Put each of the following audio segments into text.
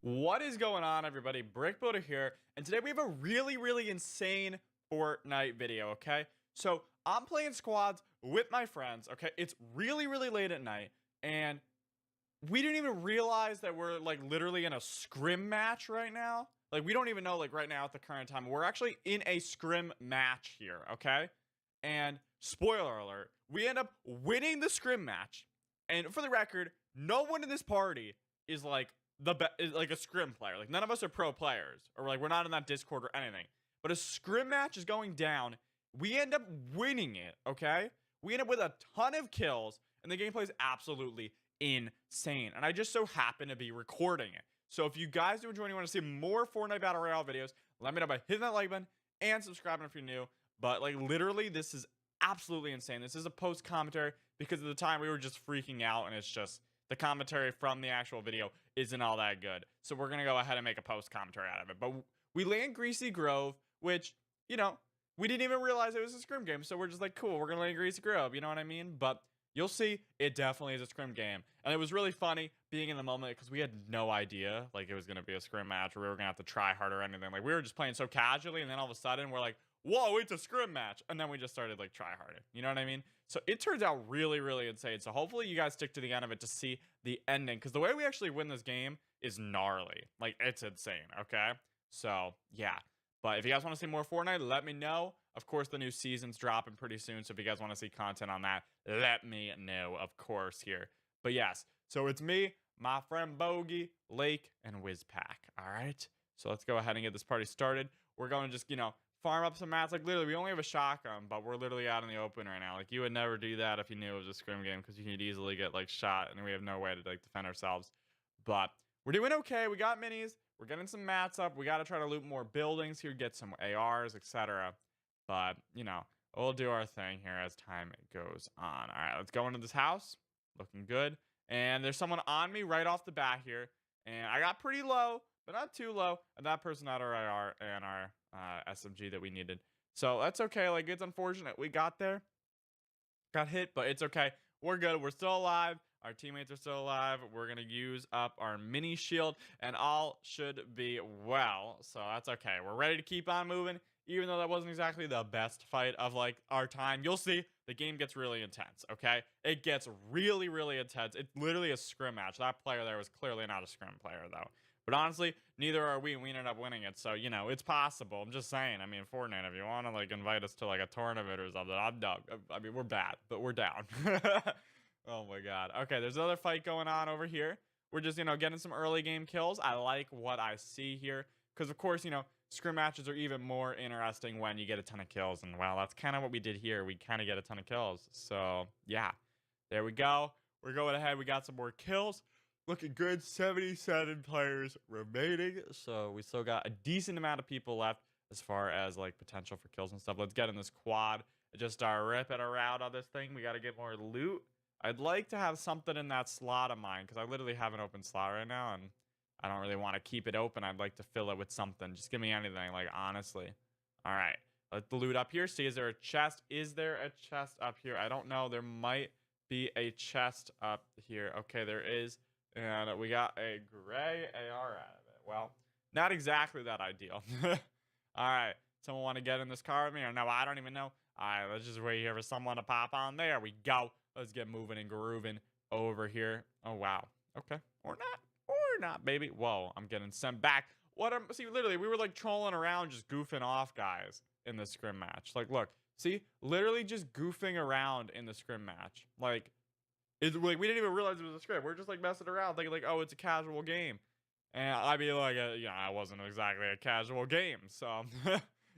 What is going on, everybody? BrickBuilder here, and today we have a really insane Fortnite video, okay? So, I'm playing squads with my friends, okay? It's really late at night, and we didn't even realize that we're, like, literally in a scrim match right now. Like, we don't even know, like, right now at the current time. We're actually in a scrim match here, okay? And, spoiler alert, we end up winning the scrim match, and for the record, no one in this party is, like, is like a scrim player. Like, none of us are pro players, or like we're not in that Discord or anything. But a scrim match is going down. We end up winning it, okay? We end up with a ton of kills, and the gameplay is absolutely insane. And I just so happen to be recording it. So if you guys do enjoy and you want to see more Fortnite Battle Royale videos, let me know by hitting that like button and subscribing if you're new. But like literally, this is absolutely insane. This is a post commentary because at the time we were just freaking out, and it's just the commentary from the actual video isn't all that good. So we're going to go ahead and make a post commentary out of it. But we land Greasy Grove, which, you know, we didn't even realize it was a scrim game. So we're just like, cool, we're going to land Greasy Grove. You know what I mean? But you'll see, it definitely is a scrim game. And it was really funny being in the moment because we had no idea like it was going to be a scrim match or we were going to have to try hard or anything. Like we were just playing so casually, and then all of a sudden we're like, whoa, it's a scrim match. And then we just started like try harding. You know what I mean? So it turns out really insane. So hopefully you guys stick to the end of it to see the ending, because the way we actually win this game is gnarly. Like, it's insane, okay? So, yeah. But if you guys want to see more Fortnite, let me know. Of course, the new season's dropping pretty soon, so if you guys want to see content on that, let me know, of course, here. But yes, so it's me, my friend Bogey, Lake, and Wizpack, all right? So let's go ahead and get this party started. We're going to just, farm up some mats. Like, literally, we only have a shotgun, but we're literally out in the open right now. Like, you would never do that if you knew it was a scrim game, because you could easily get, like, shot, and we have no way to, like, defend ourselves. But we're doing okay. We got minis. We're getting some mats up. We got to try to loot more buildings here, get some ARs, etc. But, we'll do our thing here as time goes on. All right, let's go into this house. Looking good. And there's someone on me right off the bat here. And I got pretty low, but not too low. And that person had our AR and our SMG that we needed. So that's okay. Like, it's unfortunate we got there. Got hit, but it's okay. We're good. We're still alive. Our teammates are still alive. We're going to use up our mini shield, and all should be well. So that's okay. We're ready to keep on moving, even though that wasn't exactly the best fight of, like, our time. You'll see the game gets really intense, okay? It gets really intense. It's literally a scrim match. That player there was clearly not a scrim player, though. But honestly, neither are we, and we ended up winning it. So, it's possible. I'm just saying. I mean, Fortnite, if you want to, like, invite us to, like, a tournament or something, I'm down. I mean, we're bad, but we're down. Oh, my God. Okay, there's another fight going on over here. We're just, getting some early game kills. I like what I see here. Because, of course, scrim matches are even more interesting when you get a ton of kills. And, well, that's kind of what we did here. We kind of get a ton of kills. So, yeah. There we go. We're going ahead. We got some more kills. Looking good. 77 players remaining. So we still got a decent amount of people left as far as like potential for kills and stuff. Let's get in this quad. Just start ripping around on this thing. We got to get more loot. I'd like to have something in that slot of mine, because I literally have an open slot right now, and I don't really want to keep it open. I'd like to fill it with something. Just give me anything, like, honestly. All right. Let's loot up here. See, is there a chest? Is there a chest up here? I don't know. There might be a chest up here. Okay, there is. And we got a gray AR out of it. Well, not exactly that ideal. All right. Someone want to get in this car with me? Or no, I don't even know. All right, let's just wait here for someone to pop on. There we go. Let's get moving and grooving over here. Oh, wow. Okay. Or not. Or not, baby. Whoa, I'm getting sent back. See, literally, we were like trolling around, just goofing off, guys, in the scrim match. Like, look. See? Literally just goofing around in the scrim match. Like, it's like we didn't even realize it was a script. We're just like messing around, thinking like, oh, it's a casual game. And I mean, like, it wasn't exactly a casual game. So,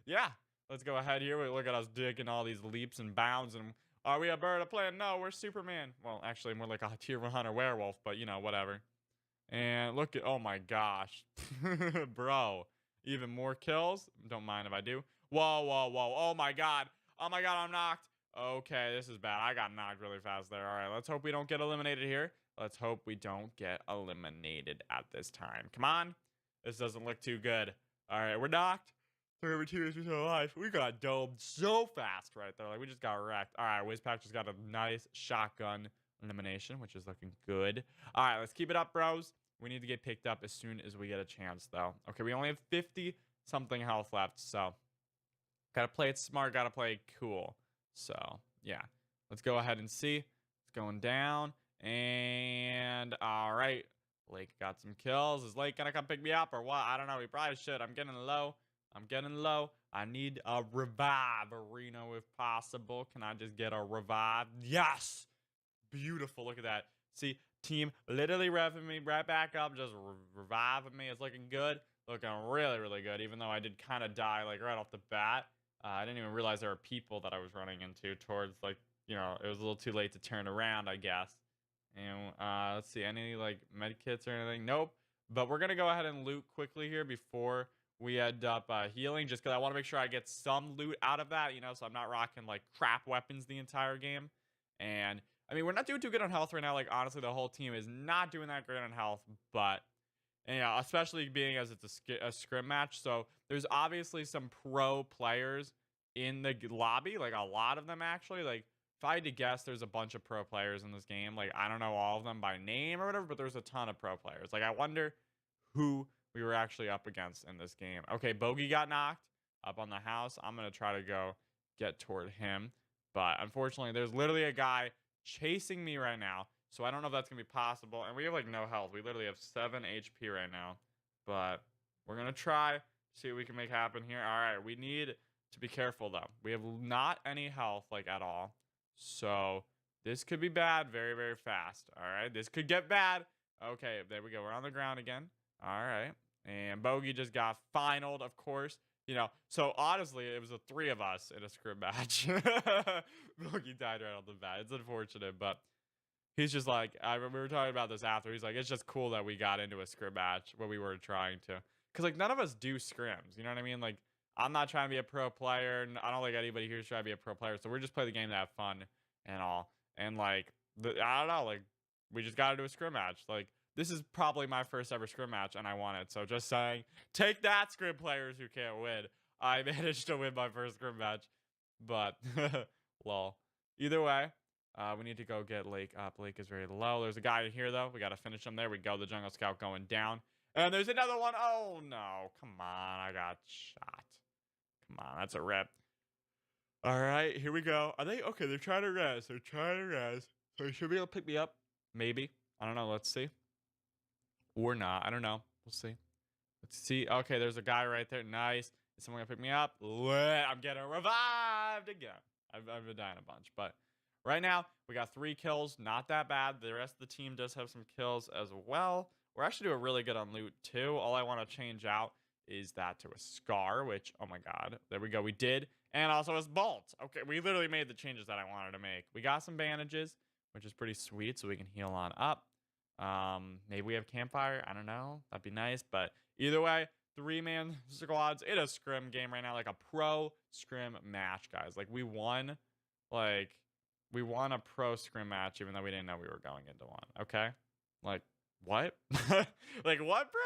yeah, let's go ahead here. We look at us digging all these leaps and bounds. And are we a bird of prey? No, we're Superman. Well, actually, more like a tier 100 werewolf, but whatever. And look at, oh my gosh, bro, even more kills. Don't mind if I do. Whoa. Oh my God, I'm knocked. Okay, this is bad. I got knocked really fast there. All right, let's hope we don't get eliminated here. Let's hope we don't get eliminated at this time. Come on. This doesn't look too good. All right, we're knocked. 3 2 is still alive. We got domed so fast right there. Like, we just got wrecked. All right, Wizpack just got a nice shotgun elimination, which is looking good. All right, let's keep it up, bros. We need to get picked up as soon as we get a chance, though. Okay, we only have 50 something health left, so gotta play it smart, gotta play it cool. So yeah, let's go ahead and see. It's going down, and all right, Lake got some kills. Is Lake gonna come pick me up or what? I don't know. He probably should. I'm getting low. I'm getting low. I need a revive, Reno, if possible. Can I just get a revive? Yes. Beautiful. Look at that. See, team literally revving me right back up, just reviving me. It's looking good. Looking really, really good, even though I did kind of die, like, right off the bat. I didn't even realize there were people that I was running into towards, like, you know, it was a little too late to turn around, I guess. And let's see, any, like, med kits or anything? Nope. But we're going to go ahead and loot quickly here before we end up healing, just because I want to make sure I get some loot out of that, you know, so I'm not rocking, like, crap weapons the entire game. And I mean, we're not doing too good on health right now. Like, honestly, the whole team is not doing that great on health. But, yeah, especially being as it's a scrim match. So there's obviously some pro players in the lobby. Like, a lot of them, actually. Like, if I had to guess, there's a bunch of pro players in this game. Like, I don't know all of them by name or whatever, but there's a ton of pro players. Like, I wonder who we were actually up against in this game. Okay, Bogey got knocked up on the house. I'm going to try to go get toward him. But unfortunately, there's literally a guy chasing me right now, so I don't know if that's gonna be possible. And we have like no health. We literally have 7 HP right now, but we're gonna try see what we can make happen here. All right, we need to be careful though. We have not any health like at all, so this could be bad very, very fast. All right, this could get bad. Okay, there we go. We're on the ground again. All right, and Bogey just got finaled, of course. You know, so honestly, it was the 3 of us in a scrim match. Bogey died right off the bat. It's unfortunate, but he's just like, we were talking about this after. He's like, it's just cool that we got into a scrim match when we were trying to. Because, like, none of us do scrims. You know what I mean? Like, I'm not trying to be a pro player. And I don't think anybody here is trying to be a pro player. So we're just playing the game to have fun and all. And, like, I don't know. Like, we just got into a scrim match. Like, this is probably my first ever scrim match, and I won it. So just saying, take that, scrim players who can't win. I managed to win my first scrim match, but lol. Either way, we need to go get Lake up. Lake is very low. There's a guy in here, though. We got to finish him. There we go. The Jungle Scout going down. And there's another one. Oh, no. Come on. I got shot. Come on. That's a rip. All right. Here we go. Are they? Okay, they're trying to res. They're trying to res. So they should be able to pick me up. Maybe. I don't know. Let's see. Or not. I don't know. We'll see. Let's see. Okay, there's a guy right there. Nice. Is someone gonna pick me up? I'm getting revived again. I've been dying a bunch, but right now we got 3 kills. Not that bad. The rest of the team does have some kills as well. We're actually doing really good on loot too. All I want to change out is that to a scar, which, oh my god, there we go. We did, and also a bolt. Okay, we literally made the changes that I wanted to make. We got some bandages, which is pretty sweet, so we can heal on up. Maybe we have campfire. I don't know. That'd be nice. But either way, 3-man squads in a scrim game right now, like a pro scrim match, guys. Like we won a pro scrim match, even though we didn't know we were going into one. Okay. Like what? Like what, bro?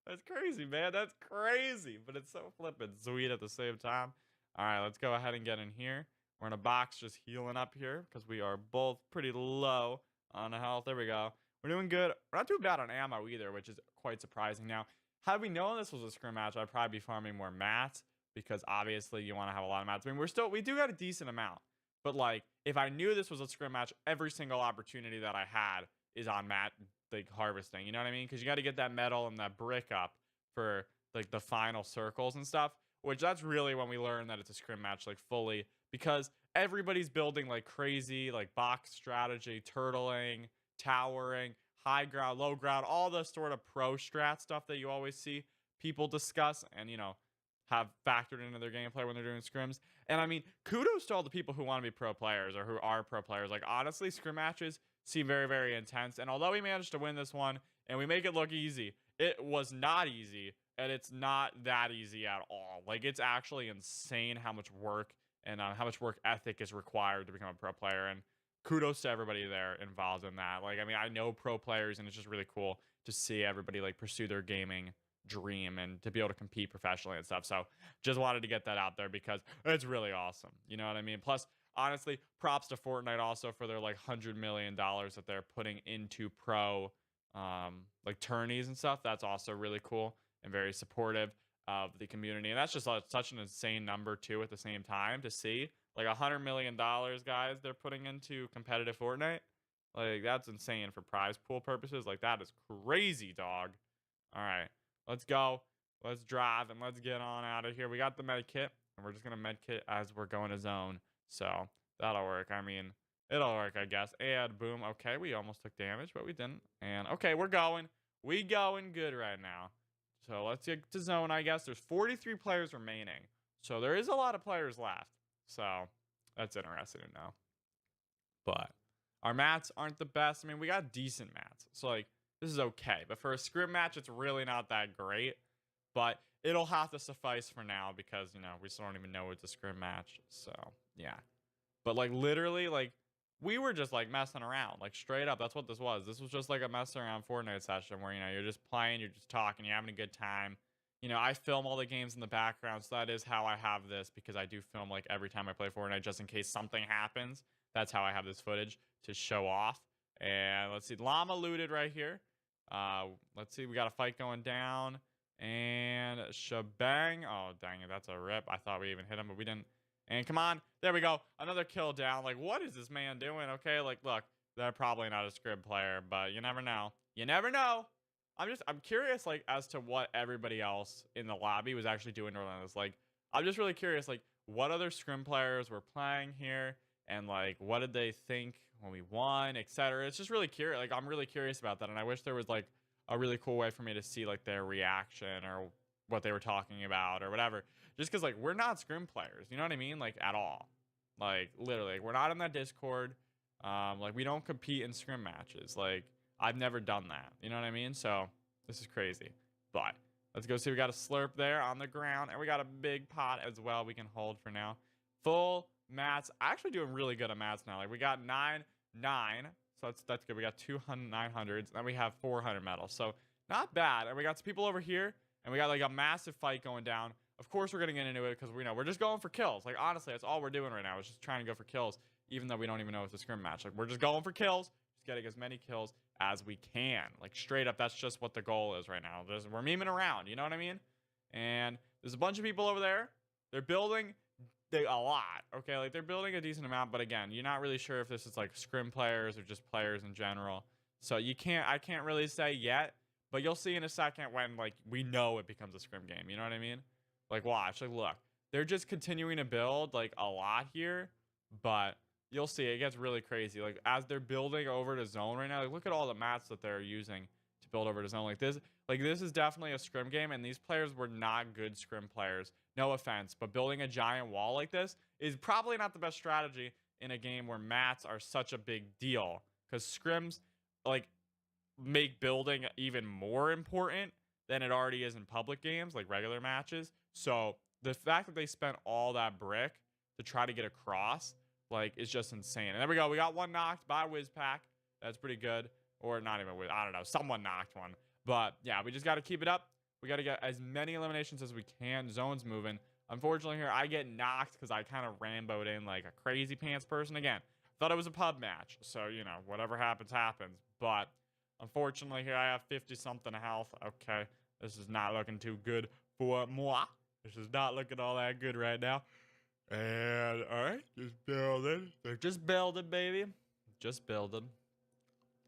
That's crazy, man. That's crazy. But it's so flippin' sweet at the same time. All right, let's go ahead and get in here. We're in a box just healing up here because we are both pretty low on health. There we go. We're doing good. We're not too bad on ammo either, which is quite surprising. Now, had we known this was a scrim match, I'd probably be farming more mats because obviously you want to have a lot of mats. I mean, we do got a decent amount, but like if I knew this was a scrim match, every single opportunity that I had is on mat like harvesting. You know what I mean? Because you got to get that metal and that brick up for like the final circles and stuff. Which that's really when we learn that it's a scrim match like fully because everybody's building like crazy, like box strategy, turtling, towering, high ground, low ground, all the sort of pro strat stuff that you always see people discuss and, you know, have factored into their gameplay when they're doing scrims. And I mean, kudos to all the people who want to be pro players or who are pro players. Like, honestly, scrim matches seem very, very intense. And although we managed to win this one and we make it look easy, it was not easy. And it's not that easy at all. Like, it's actually insane how much work and how much work ethic is required to become a pro player. And kudos to everybody there involved in that. Like, I mean, I know pro players, and it's just really cool to see everybody like pursue their gaming dream and to be able to compete professionally and stuff. So just wanted to get that out there because it's really awesome. You know what I mean? Plus, honestly, props to Fortnite also for their like $100 million that they're putting into pro like tourneys and stuff. That's also really cool and very supportive of the community. And that's just such an insane number too at the same time to see. Like $100 million, guys, they're putting into competitive Fortnite. Like, that's insane for prize pool purposes. Like, that is crazy, dog. All right, let's go. Let's drive and let's get on out of here. We got the med kit, and we're just going to med kit as we're going to zone. So that'll work. I mean, it'll work, I guess. And boom. Okay, we almost took damage, but we didn't. And okay, we're going. We going good right now. So let's get to zone, I guess. There's 43 players remaining. So there is a lot of players left. So that's interesting to know. But our mats aren't the best. I mean, we got decent mats. So, like, this is okay. But for a scrim match, it's really not that great. But it'll have to suffice for now because, you know, we still don't even know it's a scrim match. So, yeah. But, like, literally, like, we were just, like, messing around. Like, straight up, that's what this was. This was just, like, a mess around Fortnite session where, you know, you're just playing, you're just talking, you're having a good time. You know, I film all the games in the background, so that is how I have this because I do film, like, every time I play Fortnite just in case something happens. That's how I have this footage to show off. And let's see, llama looted right here. Let's see, we got a fight going down. And shebang. Oh, dang it, that's a rip. I thought we even hit him, but we didn't. And come on, there we go. Another kill down. Like, what is this man doing? Okay, like, look, they're probably not a scrib player, but you never know. You never know. I'm curious, like, as to what everybody else in the lobby was actually doing during this. Like, I'm just really curious, like, what other scrim players were playing here, and like, what did they think when we won, etc. It's just really curious. Like, I'm really curious about that, and I wish there was like a really cool way for me to see like their reaction or what they were talking about or whatever. Just because like we're not scrim players, you know what I mean? Like, at all. Like, literally, we're not in that Discord. Like, we don't compete in scrim matches. Like, I've never done that. You know what I mean? So this is crazy. But let's go see. We got a slurp there on the ground, and we got a big pot as well we can hold for now. Full mats. Actually doing really good at mats now. Like, we got 9. So that's good. We got 200 900s. Then we have 400 medals. So not bad. And we got some people over here, and we got like a massive fight going down. Of course we're gonna get into it because we know we're just going for kills. Like, honestly, that's all we're doing right now is just trying to go for kills, even though we don't even know it's a scrim match. Like, we're just going for kills, just getting as many kills as we can. Like, straight up, that's just what the goal is right now. We're memeing around, you know what I mean? And there's a bunch of people over there. They're building a lot, okay? Like, they're building a decent amount, but again, you're not really sure if this is like scrim players or just players in general. So I can't really say yet, but you'll see in a second when like we know it becomes a scrim game, you know what I mean? Like, watch, like, look, they're just continuing to build like a lot here, but you'll see it gets really crazy. Like, as they're building over to zone right now, like, look at all the mats that they're using to build over to zone. Like, this is definitely a scrim game, and these players were not good scrim players. No offense, but building a giant wall like this is probably not the best strategy in a game where mats are such a big deal, because scrims like make building even more important than it already is in public games like regular matches. So the fact that they spent all that brick to try to get across, like, is just insane. And there we go. We got one knocked by Wizpack. That's pretty good. Or not even Wiz. I don't know. Someone knocked one. But yeah, we just got to keep it up. We got to get as many eliminations as we can. Zone's moving. Unfortunately here, I get knocked because I kind of Ramboed in like a crazy pants person. Again, thought it was a pub match. So, you know, whatever happens, happens. But unfortunately here, I have 50-something health. Okay. This is not looking too good for moi. This is not looking all that good right now. And, alright, just building. They're just building, baby. Just building.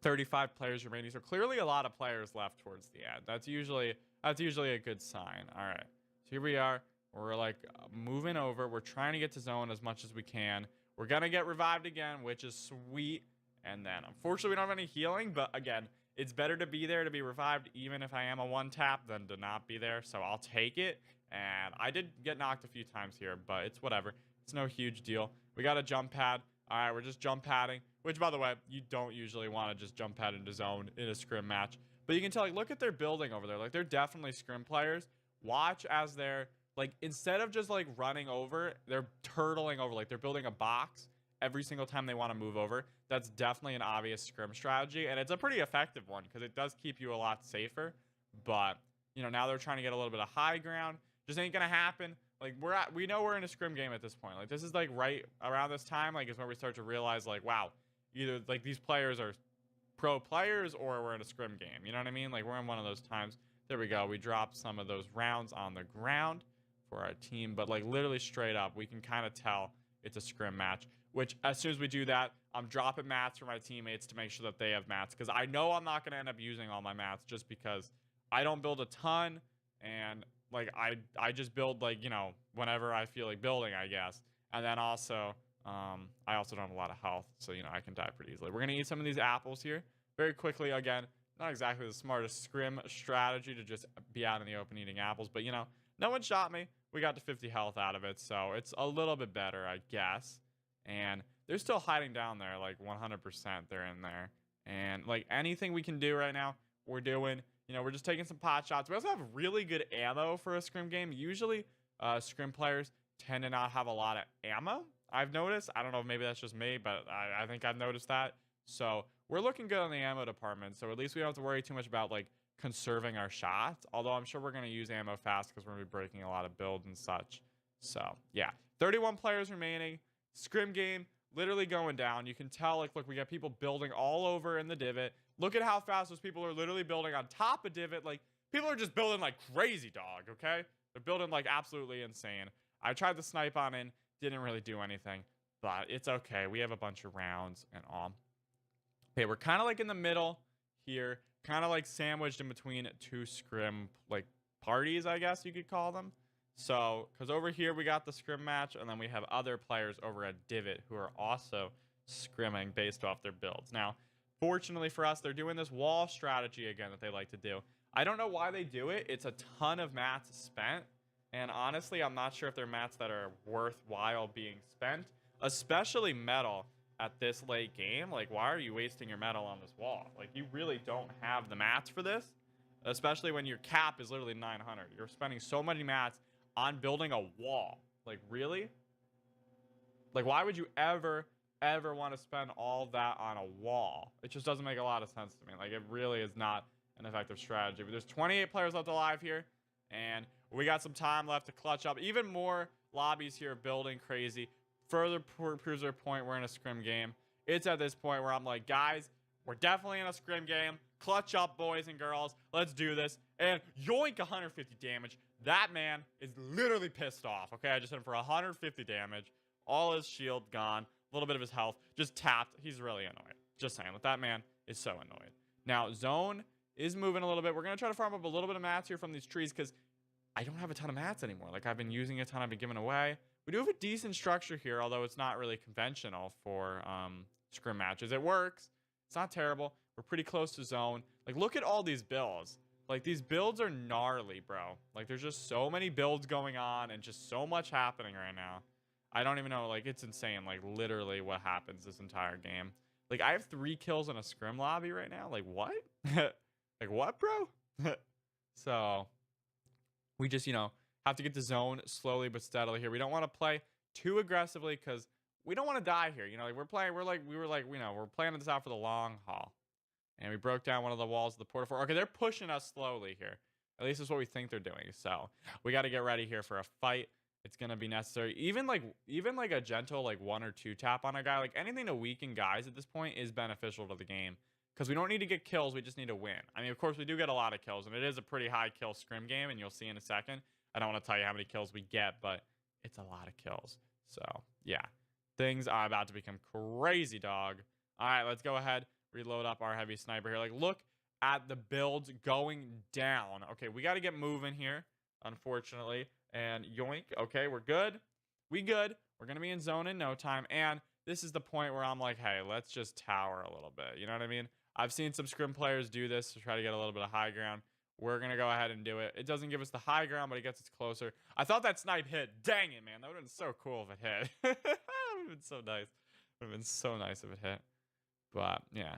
35 players remaining. So clearly a lot of players left towards the end. That's usually a good sign. Alright. So here we are. We're like moving over. We're trying to get to zone as much as we can. We're gonna get revived again, which is sweet. And then, unfortunately, we don't have any healing. But again, it's better to be there to be revived, even if I am a one-tap, than to not be there. So I'll take it. And I did get knocked a few times here, but it's whatever. It's no huge deal. We got a jump pad. All right, we're just jump padding, which, by the way, you don't usually want to just jump pad into zone in a scrim match. But you can tell, like, look at their building over there. Like, they're definitely scrim players. Watch as they're, like, instead of just, like, running over, they're turtling over. Like, they're building a box every single time they want to move over. That's definitely an obvious scrim strategy, and it's a pretty effective one because it does keep you a lot safer. But, you know, now they're trying to get a little bit of high ground. Just ain't gonna happen. Like, we know we're in a scrim game at this point. Like, this is like right around this time, like, is when we start to realize, like, wow, either like these players are pro players or we're in a scrim game. You know what I mean? Like, we're in one of those times. There we go. We dropped some of those rounds on the ground for our team, but like literally straight up, we can kind of tell it's a scrim match, which as soon as we do that, I'm dropping mats for my teammates to make sure that they have mats, because I know I'm not going to end up using all my mats just because I don't build a ton, and like I just build, like, you know, whenever I feel like building, I guess. And then also, I also don't have a lot of health, so, you know, I can die pretty easily. We're going to eat some of these apples here very quickly. Again, not exactly the smartest scrim strategy to just be out in the open eating apples, but, you know, no one shot me. We got to 50 health out of it, so it's a little bit better, I guess. And they're still hiding down there, like 100% they're in there. And like anything we can do right now, we're doing. You know, we're just taking some pot shots. We also have really good ammo for a scrim game. Usually, scrim players tend to not have a lot of ammo, I've noticed. I don't know if maybe that's just me, but I think I've noticed that. So we're looking good on the ammo department. So at least we don't have to worry too much about like conserving our shots. Although I'm sure we're going to use ammo fast because we're going to be breaking a lot of builds and such. So yeah, 31 players remaining. Scrim game literally going down. You can tell, like, look, we got people building all over in the divot. Look at how fast those people are literally building on top of divot. Like, people are just building like crazy, dog, okay? They're building like absolutely insane. I tried to snipe on in, didn't really do anything, but it's okay. We have a bunch of rounds and all. Okay, we're kind of like in the middle here, kind of like sandwiched in between two scrim like parties, I guess you could call them. So, because over here we got the scrim match, and then we have other players over at divot who are also scrimming based off their builds. Now, fortunately for us, they're doing this wall strategy again that they like to do. I don't know why they do it. It's a ton of mats spent, and honestly, I'm not sure if they're mats that are worthwhile being spent, especially metal at this late game. Like, why are you wasting your metal on this wall? Like, you really don't have the mats for this, especially when your cap is literally 900. You're spending so many mats on building a wall. Like, really? Like, why would you ever want to spend all that on a wall? It just doesn't make a lot of sense to me. Like, it really is not an effective strategy. But there's 28 players left alive here, and we got some time left to clutch up. Even more lobbies here building crazy. Further proves our point, we're in a scrim game. It's at this point where I'm like, guys, we're definitely in a scrim game. Clutch up, boys and girls. Let's do this. And yoink, 150 damage. That man is literally pissed off. Okay, I just hit him for 150 damage. All his shield gone. A little bit of his health just tapped. He's really annoyed. Just saying, that man is so annoyed. Now, zone is moving a little bit. We're going to try to farm up a little bit of mats here from these trees because I don't have a ton of mats anymore. Like, I've been using a ton. I've been giving away. We do have a decent structure here, although it's not really conventional for scrim matches. It works. It's not terrible. We're pretty close to zone. Like, look at all these builds. Like, these builds are gnarly, bro. Like, there's just so many builds going on and just so much happening right now. I don't even know. Like, it's insane. Like, literally what happens this entire game. Like, I have 3 kills in a scrim lobby right now. Like, what? Like, what, bro? So, we just, you know, have to get the zone slowly but steadily here. We don't want to play too aggressively because we don't want to die here. You know, like, we're planning this out for the long haul. And we broke down one of the walls of the porta fort. Okay, they're pushing us slowly here. At least that's what we think they're doing. So we got to get ready here for a fight. It's going to be necessary. Even like a gentle like 1 or 2 tap on a guy. Like, anything to weaken guys at this point is beneficial to the game. Because we don't need to get kills. We just need to win. I mean, of course, we do get a lot of kills. And it is a pretty high kill scrim game. And you'll see in a second. I don't want to tell you how many kills we get. But it's a lot of kills. So, yeah. Things are about to become crazy, dog. All right, let's go ahead. Reload up our heavy sniper here. Like, look at the builds going down. Okay, we got to get moving here, unfortunately. And yoink. Okay, we're good. We good. We're going to be in zone in no time. And this is the point where I'm like, hey, let's just tower a little bit. You know what I mean? I've seen some scrim players do this to try to get a little bit of high ground. We're going to go ahead and do it. It doesn't give us the high ground, but it gets us closer. I thought that snipe hit. Dang it, man. That would have been so cool if it hit. That would have been so nice. It would have been so nice if it hit. But, yeah.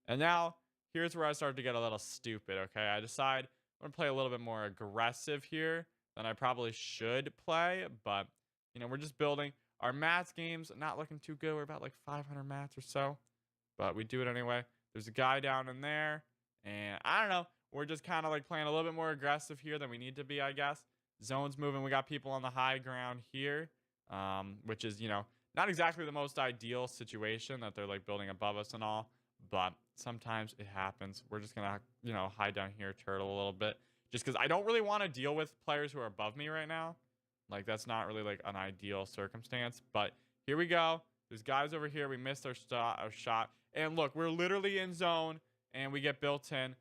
And now, here's where I start to get a little stupid, okay? I decide I'm going to play a little bit more aggressive here than I probably should play. But, you know, we're just building. Our mats game's not looking too good. We're about like 500 mats or so. But we do it anyway. There's a guy down in there. And I don't know. We're just kind of like playing a little bit more aggressive here than we need to be, I guess. Zone's moving. We got people on the high ground here. Which is, you know, not exactly the most ideal situation that they're like building above us and all. but sometimes it happens. We're just gonna, hide down here, turtle a little bit, just because I don't really want to deal with players who are above me right now. Like, that's not really like an ideal circumstance. But here we go. There's guys over here. We missed our shot. And look, we're literally in zone, and we get built in.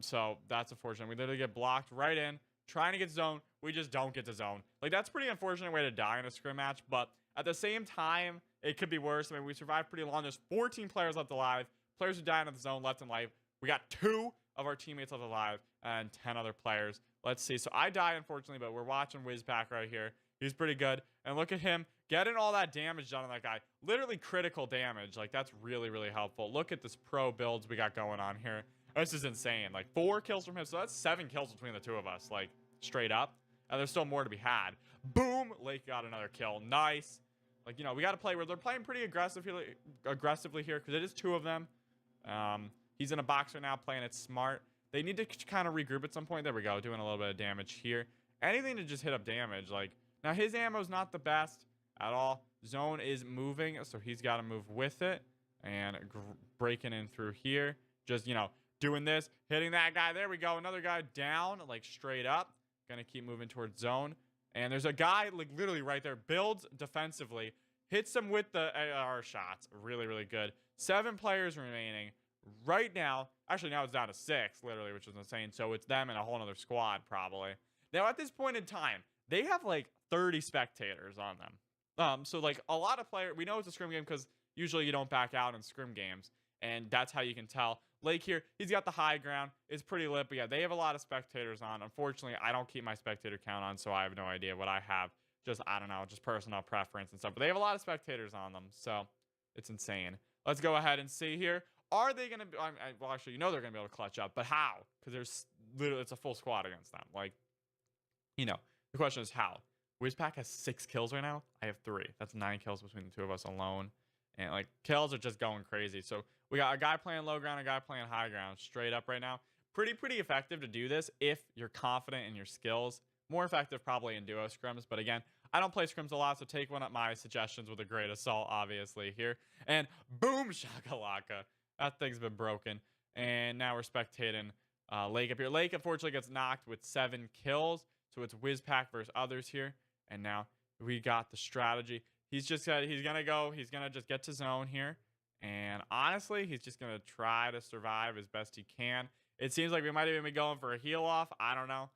So that's unfortunate. We literally get blocked right in, trying to get zone. We just don't get to zone. Like, that's a pretty unfortunate way to die in a scrim match. But at the same time, it could be worse. I mean, we survived pretty long. There's 14 players left alive. Players who died in the zone left in life. We got 2 of our teammates left alive and 10 other players. Let's see. So I die, unfortunately, but we're watching Wizpack right here. He's pretty good. And look at him getting all that damage done on that guy. Literally critical damage. Like, that's really, really helpful. Look at this pro builds we got going on here. This is insane. Like, 4 kills from him. So that's 7 kills between the 2 of us. Like, straight up. And there's still more to be had. Boom! Lake got another kill. Nice. Like, we got to play where they're playing pretty aggressively here because it is 2 of them. He's in a box right now playing it smart. They need to kind of regroup at some point. There we go. Doing a little bit of damage here. Anything to just hit up damage. Like, now his ammo's not the best at all. Zone is moving, so he's got to move with it. And breaking in through here. Just, doing this. Hitting that guy. There we go. Another guy down, like, straight up. Gonna keep moving towards zone. And there's a guy, like, literally right there. Builds defensively. Hits him with the AR shots. Really, really good. 7 players remaining. Right now, actually now it's down to 6, literally, which is insane. So it's them and a whole other squad, probably. Now, at this point in time, they have, like, 30 spectators on them. So, like, a lot of players... We know it's a scrim game because usually you don't back out in scrim games. And that's how you can tell. Lake here, he's got the high ground. It's pretty lit. But, yeah, they have a lot of spectators on. Unfortunately, I don't keep my spectator count on, so I have no idea what I have. Just, I don't know, just personal preference and stuff. But they have a lot of spectators on them, so it's insane. Let's go ahead and see here. Are they going to be... well, actually, they're going to be able to clutch up. But how? Because there's literally... It's a full squad against them. Like, the question is how. Wizpack has 6 kills right now. I have 3. That's 9 kills between the 2 of us alone. And, like, kills are just going crazy. So, we got a guy playing low ground, a guy playing high ground. Straight up right now. Pretty effective to do this if you're confident in your skills. More effective probably in duo scrims. But, again... I don't play scrims a lot, so take one of my suggestions with a great assault, obviously, here. And boom, shakalaka. That thing's been broken. And now we're spectating Lake up here. Lake, unfortunately, gets knocked with 7 kills. So it's Wizpack versus others here. And now we got the strategy. He's just going to just get to zone here. And honestly, he's just going to try to survive as best he can. It seems like we might even be going for a heal off. I don't know.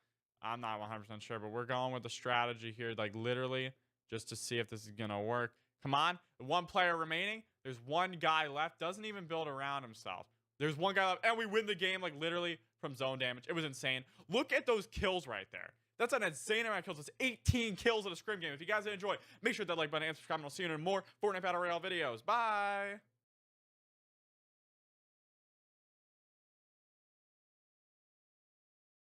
I'm not 100% sure, but we're going with the strategy here, like literally, just to see if this is going to work. Come on. 1 player remaining. There's 1 guy left. Doesn't even build around himself. There's 1 guy left, and we win the game, like literally from zone damage. It was insane. Look at those kills right there. That's an insane amount of kills. It's 18 kills in a scrim game. If you guys enjoy, make sure that like button and subscribe, and I'll see you in more Fortnite Battle Royale videos. Bye.